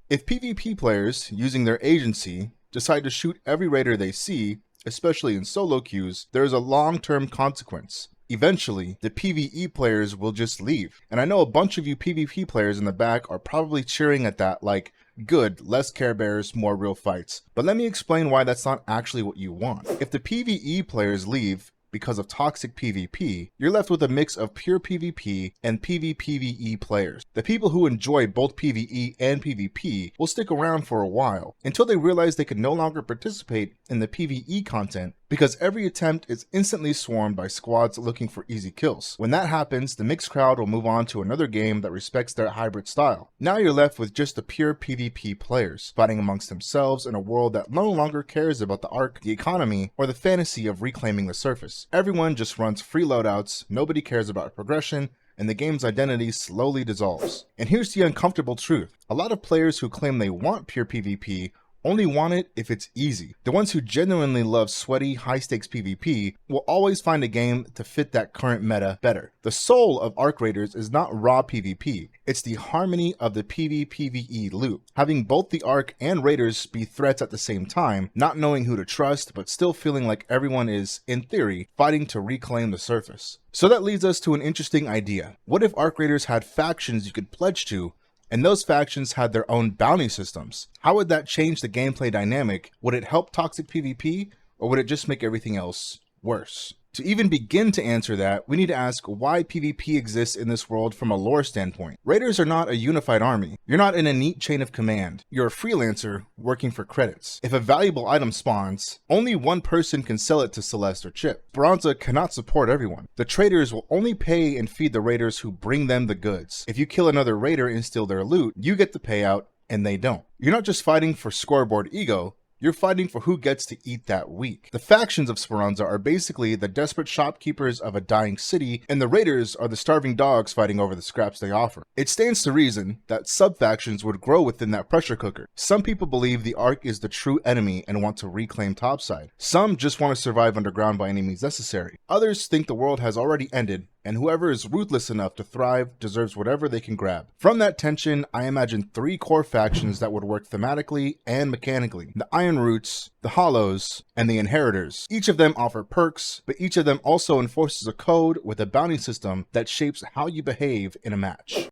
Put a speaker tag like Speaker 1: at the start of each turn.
Speaker 1: If PvP players, using their agency, decide to shoot every raider they see, especially in solo queues, there is a long-term consequence. Eventually, the PvE players will just leave. And I know a bunch of you PvP players in the back are probably cheering at that like, good, less Care Bears, more real fights. But let me explain why that's not actually what you want. If the PvE players leave because of toxic PvP, you're left with a mix of pure PvP and PvPvE players. The people who enjoy both PvE and PvP will stick around for a while, until they realize they can no longer participate in the PvE content because every attempt is instantly swarmed by squads looking for easy kills. When that happens, the mixed crowd will move on to another game that respects their hybrid style. Now you're left with just the pure PvP players, fighting amongst themselves in a world that no longer cares about the arc, the economy, or the fantasy of reclaiming the surface. Everyone just runs free loadouts, nobody cares about progression, and the game's identity slowly dissolves. And here's the uncomfortable truth. A lot of players who claim they want pure PvP only want it if it's easy. The ones who genuinely love sweaty, high-stakes PvP will always find a game to fit that current meta better. The soul of Arc Raiders is not raw PvP, it's the harmony of the PvPvE loop. Having both the Arc and Raiders be threats at the same time, not knowing who to trust, but still feeling like everyone is, in theory, fighting to reclaim the surface. So that leads us to an interesting idea. What if Arc Raiders had factions you could pledge to, and those factions had their own bounty systems? How would that change the gameplay dynamic? Would it help toxic PvP, or would it just make everything else worse? To even begin to answer that, we need to ask why PvP exists in this world from a lore standpoint. Raiders are not a unified army. You're not in a neat chain of command. You're a freelancer working for credits. If a valuable item spawns, only one person can sell it to Celeste or Chip. Speranza cannot support everyone. The traders will only pay and feed the raiders who bring them the goods. If you kill another raider and steal their loot, you get the payout and they don't. You're not just fighting for scoreboard ego, you're fighting for who gets to eat that week. The factions of Speranza are basically the desperate shopkeepers of a dying city, and the raiders are the starving dogs fighting over the scraps they offer. It stands to reason that sub-factions would grow within that pressure cooker. Some people believe the Ark is the true enemy and want to reclaim topside. Some just want to survive underground by any means necessary. Others think the world has already ended, and whoever is ruthless enough to thrive deserves whatever they can grab. From that tension, I imagine three core factions that would work thematically and mechanically: the Iron Roots, the Hollows, and the Inheritors. Each of them offer perks, but each of them also enforces a code with a bounty system that shapes how you behave in a match.